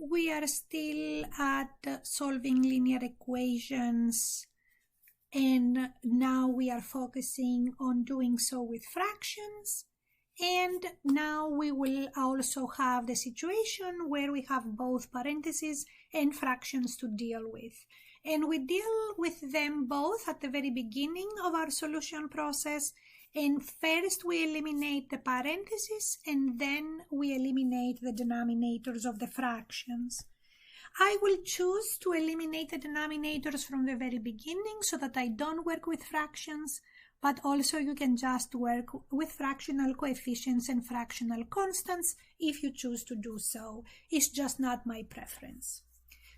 we are still at solving linear equations, and now we are focusing on doing so with fractions. And now we will also have the situation where we have both parentheses and fractions to deal with. And we deal with them both at the very beginning of our solution process. And first we eliminate the parentheses, and then we eliminate the denominators of the fractions. I will choose to eliminate the denominators from the very beginning so that I don't work with fractions, but also you can just work with fractional coefficients and fractional constants if you choose to do so. It's just not my preference.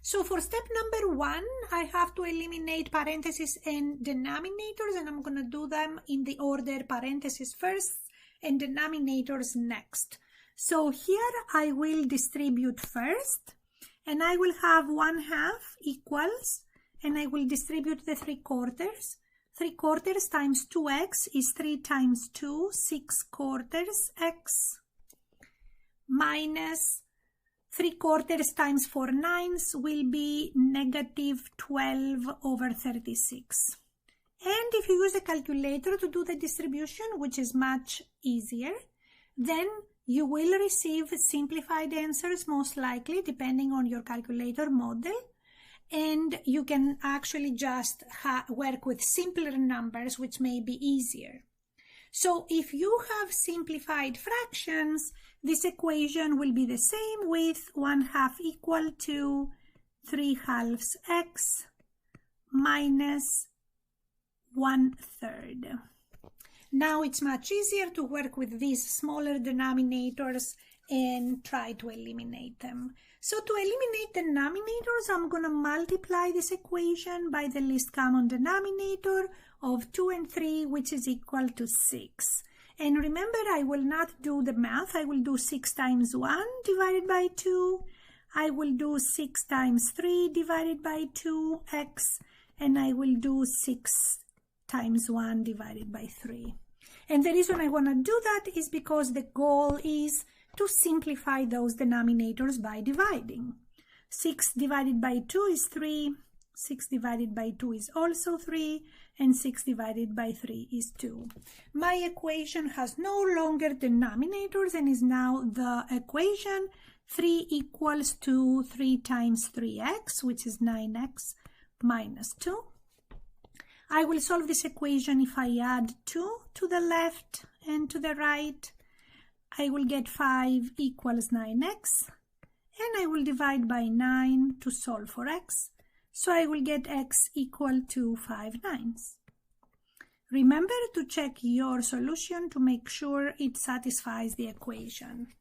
So for step number 1, I have to eliminate parentheses and denominators, and I'm going to do them in the order parentheses first and denominators next. So here I will distribute first, and I will have 1/2 equals, and I will distribute the 3/4. 3/4 times 2x is 3 times 2, 6/4 x, minus 3/4 times 4/9 will be -12/36. And if you use a calculator to do the distribution, which is much easier, then you will receive simplified answers most likely, depending on your calculator model. And you can actually just work with simpler numbers, which may be easier. So if you have simplified fractions, this equation will be the same with 1/2 equal to 3/2 x minus 1/3. Now it's much easier to work with these smaller denominators and try to eliminate them. So to eliminate denominators, I'm going to multiply this equation by the least common denominator of 2 and 3, which is equal to 6. And remember, I will not do the math. I will do 6 times 1 divided by 2. I will do 6 times 3 divided by 2x. And I will do 6 times 1 divided by 3. And the reason I want to do that is because the goal is to simplify those denominators by dividing. 6 divided by 2 is 3, 6 divided by 2 is also 3, and 6 divided by 3 is 2. My equation has no longer denominators and is now the equation 3 equals to 3 times 3x, which is 9x minus 2. I will solve this equation if I add 2 to the left and to the right. I will get 5 equals 9x, and I will divide by 9 to solve for x. So I will get x equal to 5/9. Remember to check your solution to make sure it satisfies the equation.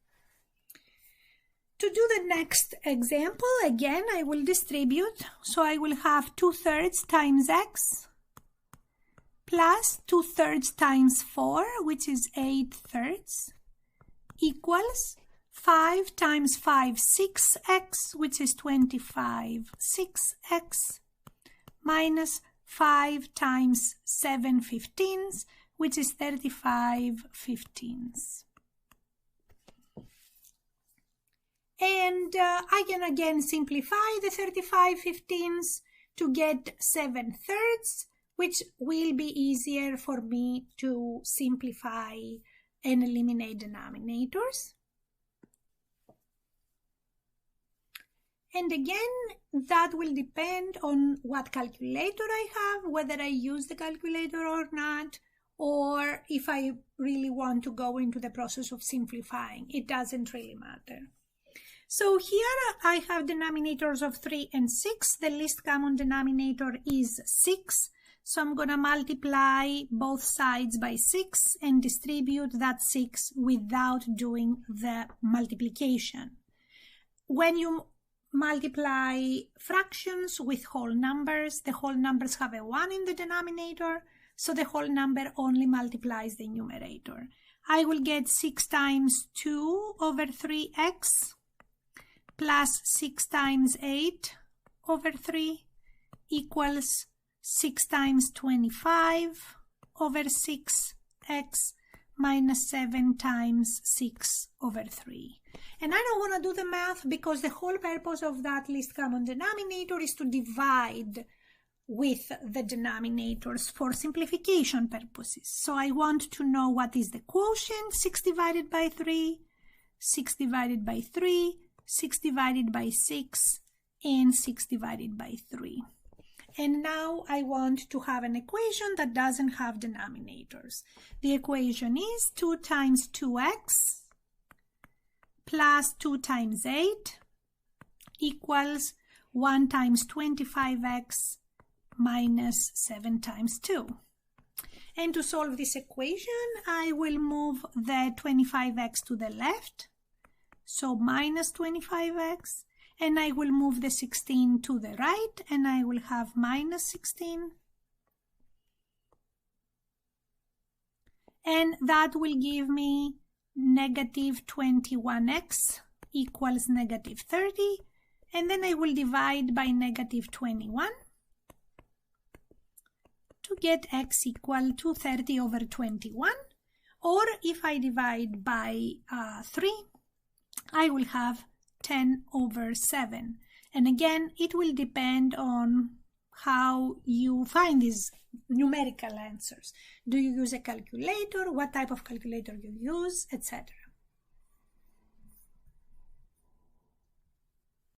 To do the next example, again, I will distribute. So I will have 2/3 times x plus 2/3 times 4, which is 8/3, equals 5 times 5, 6x, which is 25, 6x, minus 5 times 7 15ths, which is 35 15ths. And I can again simplify the 35 15ths to get 7/3, which will be easier for me to simplify and eliminate denominators. And again, that will depend on what calculator I have, whether I use the calculator or not, or if I really want to go into the process of simplifying. It doesn't really matter. So here I have denominators of 3 and 6. The least common denominator is 6. So I'm going to multiply both sides by 6 and distribute that 6 without doing the multiplication. When you multiply fractions with whole numbers, the whole numbers have a 1 in the denominator, so the whole number only multiplies the numerator. I will get 6 times 2 over 3x plus 6 times 8 over 3 equals 6 times 25 over 6x minus 7 times 6 over 3. And I don't want to do the math because the whole purpose of that least common denominator is to divide with the denominators for simplification purposes. So I want to know what is the quotient, 6 divided by 3, 6 divided by 3, 6 divided by 6, and 6 divided by 3. And now I want to have an equation that doesn't have denominators. The equation is 2 times 2x plus 2 times 8 equals 1 times 25x minus 7 times 2. And to solve this equation, I will move the 25x to the left, so minus 25x, and I will move the 16 to the right, and I will have minus 16. And that will give me negative 21x equals negative 30, and then I will divide by negative 21 to get x equal to 30 over 21, or if I divide by 3, I will have 10 over 7. And again, it will depend on how you find these numerical answers. Do you use a calculator? What type of calculator you use, etc.